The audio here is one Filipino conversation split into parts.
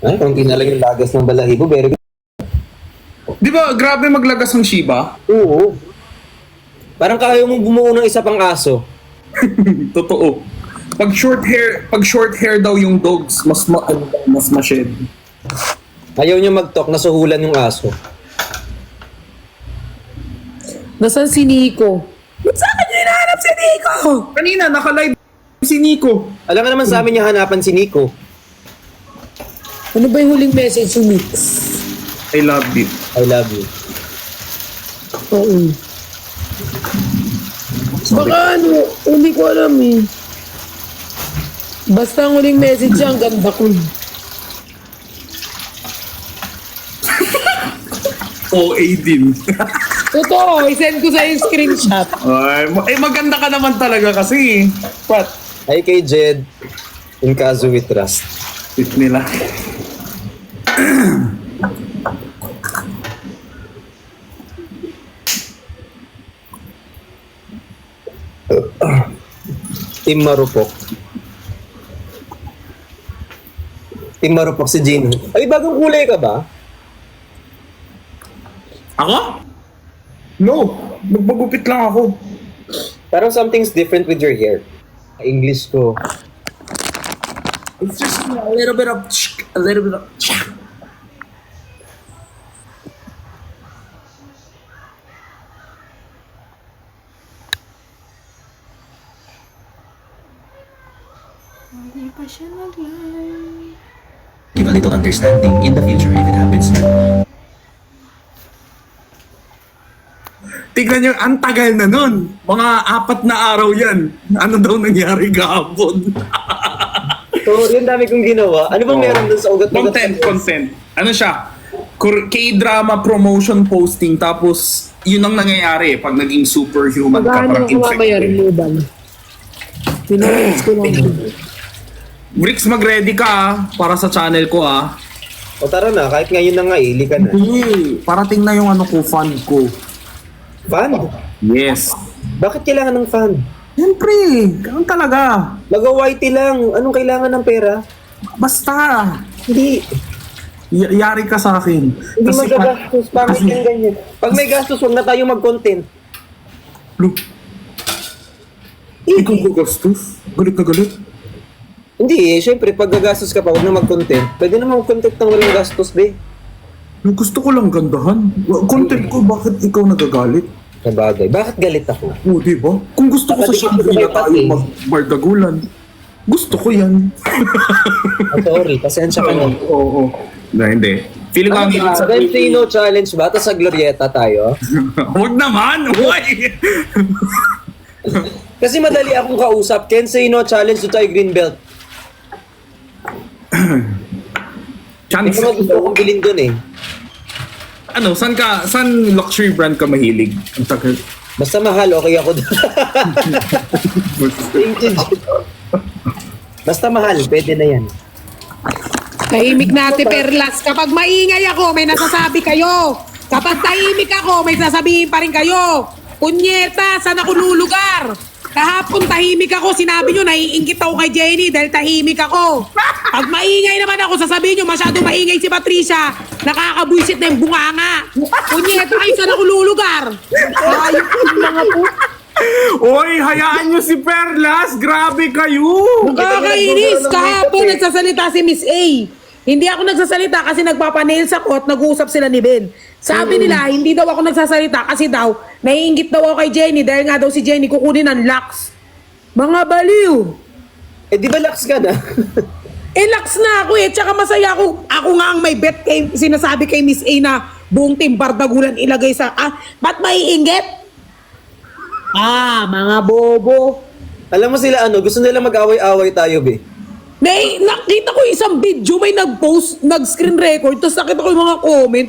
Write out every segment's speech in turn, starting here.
Ay, konti na lang yung lagas ng balahibo. Very good. Di ba, grabe maglagas ng Shiba? Oo. Parang kaya mong bumuo ng isa pang aso. Totoo. Pag short hair daw yung dogs, mas ma-shed. Ayaw niya mag-talk, nasuhulan yung aso. Nasaan si Nico? Ba't sa akin yung hinahanap si Nico? Kanina, naka-live si Nico. Alam nga naman sa amin niya hanapan si Nico. Ano ba yung huling message ni Mix? I love it. I love you. Oo. Baka ano, hindi ko alam eh. Basta ang huling message siya, ang ganda ko. OA din. Totoo, isend ko sa yung screenshot. Ay, maganda ka naman talaga kasi. What? Ay kay Jed, in Kazu we trust. It nila. Team Marupok. Team Marupok si Gino. Ay, bagong kulay ka ba? Ako? No. Magpagupit lang ako. Parang something's different with your hair. English ko. It's just a little bit of... A little bit of... Give a little understanding in the future if it happens na. Tignan nyo, ang tagal na nun. Mga 4 na araw yan. Ano daw nangyari kahapon? So, yun dami kong ginawa. Ano bang meron dun sa ugat-ugat? Content. Ano siya? K-drama promotion posting. Tapos, yun ang nangyayari pag naging superhuman ka. Magkano Parang ko mamaya infected. removal? Pinarits ko lang. Bricks, mag-ready ka para sa channel ko O tara na, kahit ngayon na nga, ili ka na. Parating na yung ano ko, fund ko. Fan? Yes. Bakit kailangan ng fan? Siyempre, ganun talaga. Mag-whitey lang. Anong kailangan ng pera? Basta, Hindi. yari ka sa akin. Hindi magagastos. Pangit yung ganyan. Pag may gastos, huwag na tayo mag-content. Look, ikaw gagastos? Galit na galit? Hindi eh. Siyempre, pag gagastos ka pa, huwag na mag-content. Pwede na mag-content ng walang gastos, be. Gusto ko lang gandahan. Content ko, bakit ikaw nagagalit? Sabagay. Bakit galit ako? Oo, di ba? Kung gusto ko sa Shangri-La tayo magbardagulan, gusto ko yan. Sorry, pasensya ka na. Oo. Hindi. Feeling ko ang hilig sa Valentino challenge ba? Tapos sa Glorieta tayo? Huwag naman! Why? Kasi madali akong kausap. Ken say no challenge to tayo green belt. Hindi Chance. ko gusto kong bilhin dun eh. Ano, saan luxury brand ka mahilig? Ang tagal. Basta mahal, okay ako dun. Thank you, Jed. Basta mahal, pwede na yan. Tahimik na Ate Perlas. Kapag maingay ako, may nasasabi kayo. Kapag tahimik ako, may sasabihin pa rin kayo. Punyeta, saan ako lulugar? Kahapon tahimik ako, sinabi nyo, naiingit ako kay Jenny dahil tahimik ako. Pag maingay naman ako, sasabihin nyo, masyado maingay si Patricia. Nakakabwisit na yung bunganga. Punyeta kayo, saan ako lulugar? Ayok yung mga po. Oy, hayaan nyo si Perlas! Grabe kayo! Nakakainis. Kahapon nagsasalita si Miss A. Hindi ako nagsasalita kasi nagpapanails ako at nag-uusap sila ni Ben. Sabi nila, hindi daw ako nagsasalita kasi daw, naiingit daw ako kay Jenny dahil nga daw si Jenny kukunin ng lax. Mga baliw. Eh di ba lax ka na? Eh, lax na ako eh. Tsaka masaya ako. Ako nga ang may bet kay, sinasabi kay Miss A na buong team Bardagulan ilagay sa, ba't maiinggit? Mga bobo. Alam mo sila ano, gusto nila mag-away-away tayo, be. May, nakita ko isang video, may nag-post, nag-screen record, tapos nakita ko yung mga comment,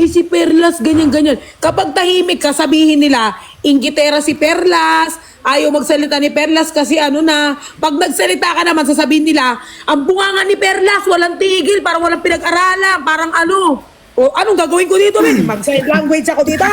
si Perlas, ganyan-ganyan. Kapag tahimik ka, sabihin nila, inggitera si Perlas, ayaw magsalita ni Perlas kasi ano na, pag nagsalita ka naman, sasabihin nila, ang bunganga ni Perlas, walang tigil, parang walang pinag-aralan, parang ano. O, anong gagawin ko dito, Ben? Mag-sign language ako dito?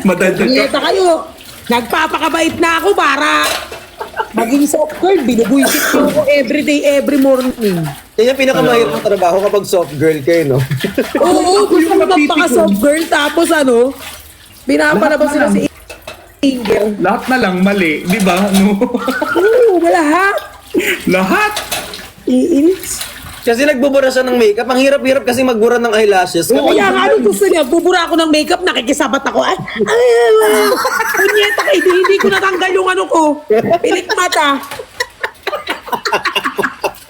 Madaldal ka. Niyeta kayo. Nagpapakabait na ako para Maging soft girl, binubuisit ko ako everyday, every morning. Yan yung pinakamahirap ng trabaho kapag soft girl kayo, no? Oo, gusto ko magpaka-soft girl, tapos pinapalabas sila si Inger. Lahat na lang mali, di ba? No? Oo, lahat. Lahat. Iinis. Kasi nagbubura siya ng makeup. Ang hirap-hirap kasi magbura ng eyelashes. Kaya nga, anong gusto niya? Bubura ako ng makeup, nakikisabat ako. Punyeta ka, hindi ko natanggal yung ko. Pilik mata.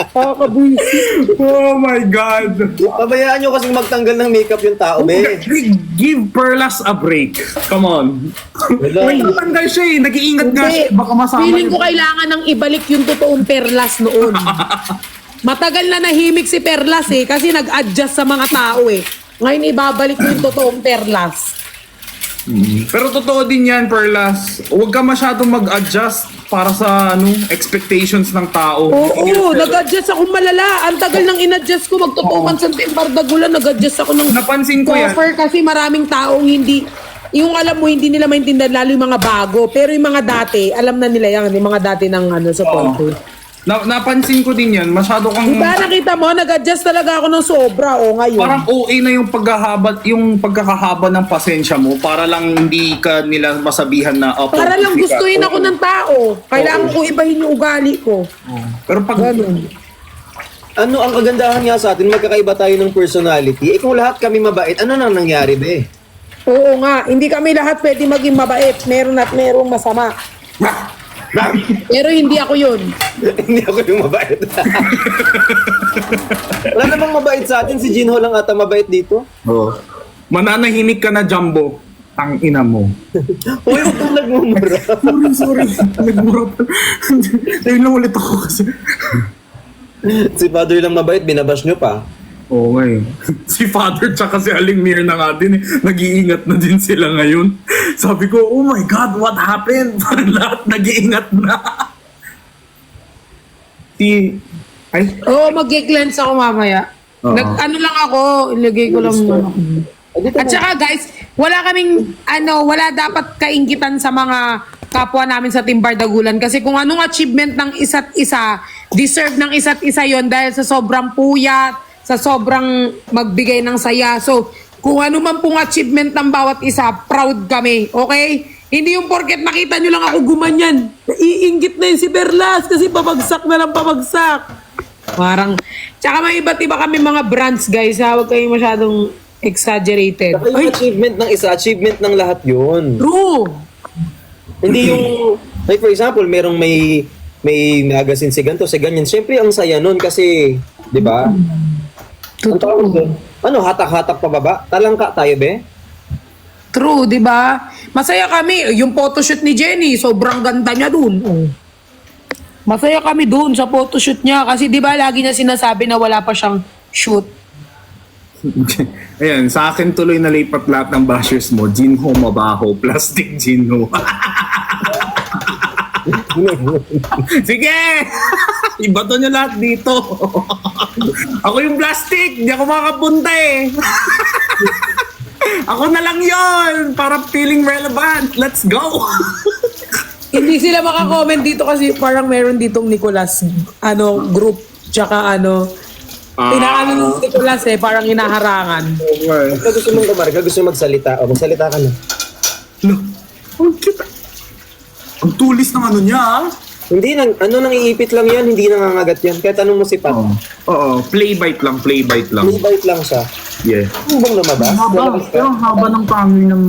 Kakabuisit. Oh my God. Pabayaan nyo kasing magtanggal ng makeup yung tao, be. Give Perlas a break. Come on. Wala. Wait, matanggal siya eh. Nag-iingat nga siya. Baka masama Feeling ko kailangan ng ibalik yung totoong Perlas noon. Matagal na nahimik si Perlas kasi nag-adjust sa mga tao Ngayon ibabalik ko yung totoong Perlas. Pero totoo din yan, Perlas. Huwag ka masyadong mag-adjust para sa expectations ng tao. Oo, nag-adjust ako malala. Ang tagal nang in-adjust ko, magtutukan sa Timbar Dagulan, nag-adjust ako ng Napansin ko yan. offer kasi maraming taong hindi, yung alam mo, hindi nila maintindihan, lalo yung mga bago. Pero yung mga dati, alam na nila yan, yung mga dati ng sa Ponte. Napansin ko din yan. Masyado kang... Diba nakita mo, nag-adjust talaga ako ng sobra, ngayon. Parang OA na yung pagkakahaba ng pasensya mo para lang hindi ka nila masabihan na Para lang gustuhin ako ng tao. Kailangan ko ibahin yung ugali ko. Pero pag Ganun. Ano ang kagandahan nga sa atin, magkakaiba tayo ng personality. Kung lahat kami mabait, ano nang nangyari, be? Oo nga, hindi kami lahat pwede maging mabait. Meron at merong masama. Pero hindi ako yun. Hindi ako yung mabait. Wala namang mabait sa atin. Si Jinho lang ata mabait dito. oh, mananahimik ka na, Jumbo. Tang ina mo. Uy, huwag kang nagmumura. Sorry. Nagmura pa. Dahil lang ulit ako kasi. Si Father lang mabait, binabash nyo pa. Oo nga eh. Si Father tsaka si Aling Mir na nga din nag-iingat na din sila ngayon. Sabi ko, oh my God, what happened? Parang lahat nag-iingat na. Oo, mag-cleanse ako mamaya. Oo. Ano lang ako, ilagay ko lang. At saka guys, wala kaming, wala dapat kainggitan sa mga kapwa namin sa Timbar Dagulan. Kasi kung anong achievement ng isa't isa, deserve ng isa't isa yon dahil sa sobrang puyat, sa sobrang magbigay ng saya. So, kung ano man pong achievement ng bawat isa, proud kami. Okay? Hindi yung porket makita nyo lang ako gumanyan. Iinggit na yun si Perlas kasi pabagsak na lang pabagsak. Parang, tsaka may iba't iba kami mga brands, guys. Huwag kayong masyadong exaggerated. Saka yung achievement ng isa, achievement ng lahat yun. True! Hindi yung, like for example, merong may magazine si ganito, si ganyan. Siyempre, ang saya nun kasi, di ba? Ang tawag doon, hatak-hatak pababa? Talangka tayo, be? True, di ba? Masaya kami. Yung photoshoot ni Jenny, sobrang ganda niya dun. Masaya kami dun sa photoshoot niya kasi di ba lagi niya sinasabi na wala pa siyang shoot. Ayan, sa akin tuloy na lipat lahat ng bashers mo. Jinho mabaho, plastic Jinho. Sige! Ibato nyo lahat dito. Ako yung plastic, di ako makapunta Ako na lang yon para feeling relevant. Let's go! Hindi sila makakomment dito kasi parang meron ditong Nicolas group tsaka inaano ng Nicolas parang inaharangan. Pagka gusto mong kumarga, gusto mong magsalita, magsalita ka na. No. Ang cute. Ang tulis ng niya. Hindi, nangiipit lang yan, hindi nangangagat yan. Kaya tanong mo si Pat. Oo, play bite lang. May bite lang siya. Yeah. Ano bang lumabas? Pero haba ng pangin ng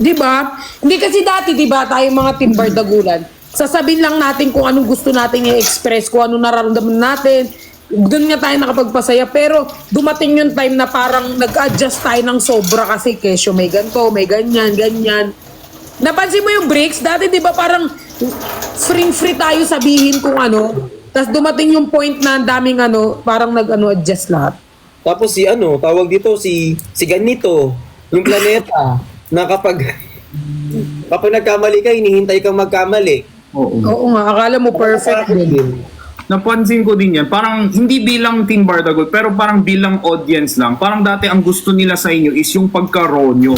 Di ba? Hindi kasi dati, di ba, tayong mga Timbar Dagulan, sasabihin lang natin kung anong gusto natin i-express, kung anong nararamdaman natin. Doon nga tayo nakapagpasaya. Pero dumating yung time na parang nag-adjust tayo ng sobra kasi kesyo may ganito, may ganyan. Napansin mo yung breaks? Dati di ba parang free tayo sabihin kung ano. Tapos dumating yung point na ang daming parang nag-adjust lahat. Tapos tawag dito si ganito, yung planeta, na kapag nagkamali ka, hinihintay kang magkamali. Oo nga, akala mo perfect din. Napansin ko din yan. Parang hindi bilang Team Bardagol, pero parang bilang audience lang. Parang dati ang gusto nila sa inyo is yung pagka-raw nyo.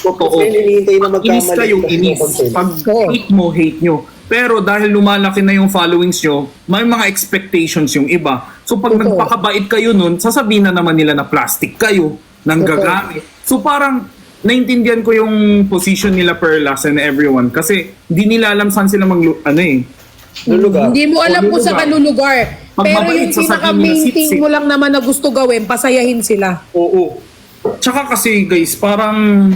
Totoo. Kasi hinihintay na magkamali. Inis kayo, inis. Pag hate mo, hate nyo. Pero dahil lumalaki na yung followings nyo, may mga expectations yung iba. So pag Totoo. nagpakabait kayo nun, sasabihin na naman nila na plastic kayo, nang gagamit. So parang naintindihan ko yung position nila Perlas and everyone kasi hindi nila alam saan sila Lulugar. Hindi mo alam kung sa kanulugar. Pag Pero mabait, yung sasabihin nila, pinaka-main thing sip-sip. mo lang naman na gusto gawin, pasayahin sila. Oo. Tsaka kasi guys, parang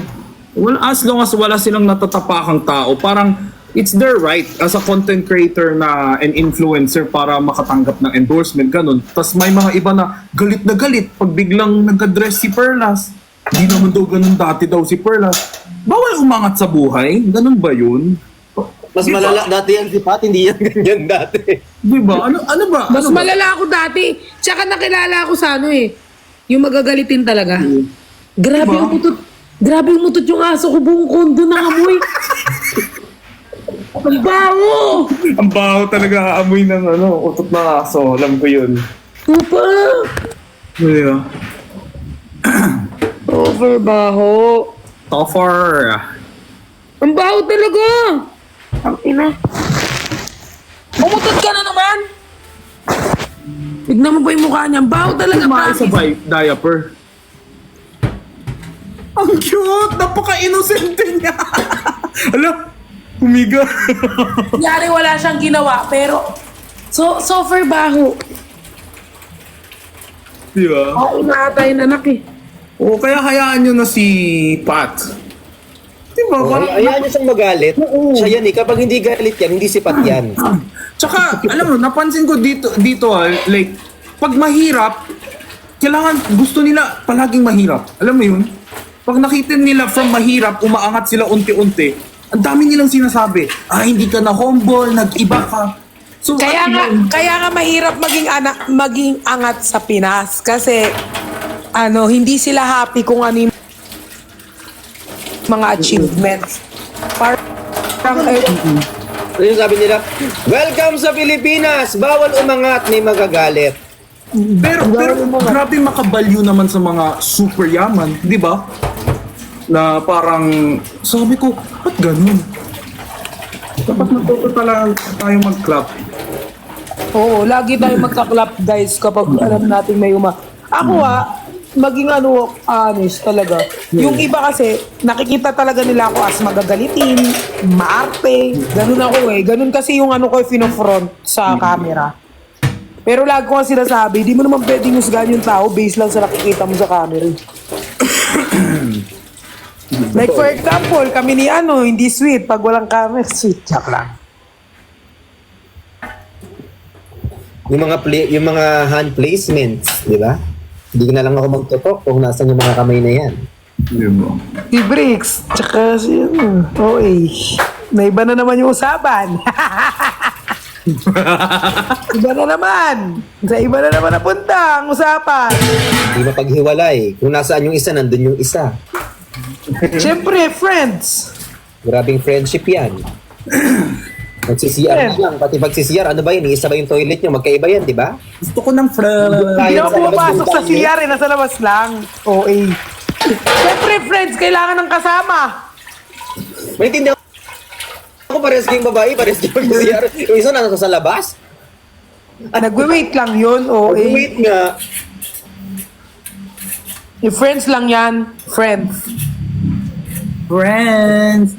as long as wala silang natatapakang tao, parang it's their right as a content creator na an influencer para makatanggap ng endorsement, ganun. Tapos may mga iba na galit pag biglang nag-address si Perlas. Hindi naman daw ganun dati daw si Perlas. Bawal umangat sa buhay? Ganun ba yun? Mas Diba? malala dati yan si Pat, hindi yan ganyan dati. Di ba? Ano ba? Mas Ano ba? malala ako dati. Tsaka nakilala ako sa ano eh. Yung magagalitin talaga. Grabe Diba? yung mutot. Grabe yung mutot yung aso ko. Buong kondo na amoy. Ang baho! Ang baho talaga amoy ng utot na aso. Alam ko yun. Tupa! Yeah. Over baho. Tougher. Ang baho talaga! Ang ina. Umutot ka na naman! Tignan mo ba yung mukha niya? Ang baho talaga, Kumain sa promise. diaper. Ang cute! Napaka-innocente niya! Ala, humiga. Yari wala siyang ginawa, pero super baho. Di ba? Oo, naatay na anak eh. O kaya hayaan nyo na si Pat. Di ba? Parang, Ayaan niya siyang magalit. Siya yan eh. Kapag hindi galit yan, hindi si Pat yan. tsaka, alam mo, napansin ko dito like, pag mahirap, kailangan, gusto nila palaging mahirap. Alam mo yun? Pag nakita nila from mahirap, umaangat sila unti-unti, ang dami nilang sinasabi, hindi ka na humble, nag-iba ka. So, Kaya nga mahirap maging angat sa Pinas kasi hindi sila happy kung ano yung mga achievements. Parang Ano yung sabi nila? Welcome sa Pilipinas! Bawal umangat, may magagalit. Pero grabe makabaliw naman sa mga super yaman, di ba? Na parang, sabi ko, ba't ganun? Dapat natuto talaga tayo mag-clap. oo, lagi tayo magka-clap guys kapag alam natin may Ako maging honest talaga. Yung iba kasi, nakikita talaga nila ako as magagalitin, maarte, ganun ako eh. Ganun kasi yung ko finofront sa camera. Pero lagi ko nga sinasabi, di mo naman pwedeng husgahan yung tao based lang sa nakikita mo sa camera. Like for example, kami ni hindi sweet. Pag walang camera, sweet. Joke lang. Yung mga hand placements, di ba? Hindi na lang ako magtutok kung nasan yung mga kamay na yan. Di ba? Si Bricks, tsaka si OA. Naiba na naman yung usapan. Iba na naman. Sa iba na naman napunta ang usapan. Hindi mapaghiwalay. Kung nasaan yung isa, nandun yung isa. Siyempre, friends. Grabing friendship yan. Nagsisiyar na lang. Pati pagsisiyar, ano ba yun? Isa ba yung toilet nyo? Magkaiba yan, di ba? Gusto ko ng friend. Hindi Ayaw ako sa labas pumapasok ng sa tayo. CR eh. Nasa labas lang. OA. Siyempre, friends, kailangan ng kasama. Maintindihan ako parehas kayong babae, parehas kayong pagsisiyar. Yung isa nasa sa labas. Nagwe-wait lang yun, OA. Wait nga. Yung friends lang yan. Friends. Friends.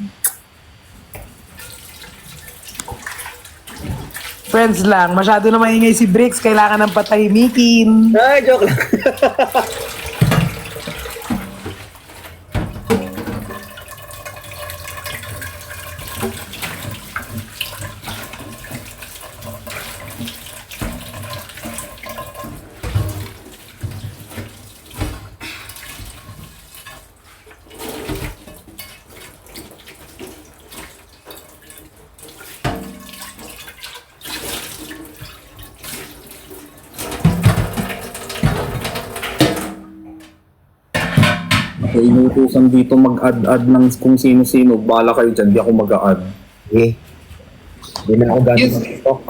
Friends lang. Masyado na maingay si Bricks. Kailangan ng patahimikin. Ay, joke lang. Ako inutusan dito mag-add-add ng kung sino-sino. Bala kayo dyan, di ako mag-add. Okay. Hindi na ako gano'n Yes. mag-talk.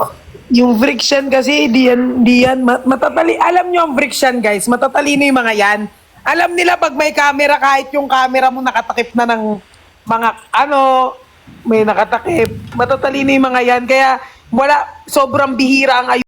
Yung friction kasi, di yan, matatali. Alam nyo ang friction, guys. Matatalino yung mga yan. Alam nila pag may camera, kahit yung camera mo nakatakip na ng mga, May nakatakip. Matatalino yung mga yan. Kaya sobrang bihira ang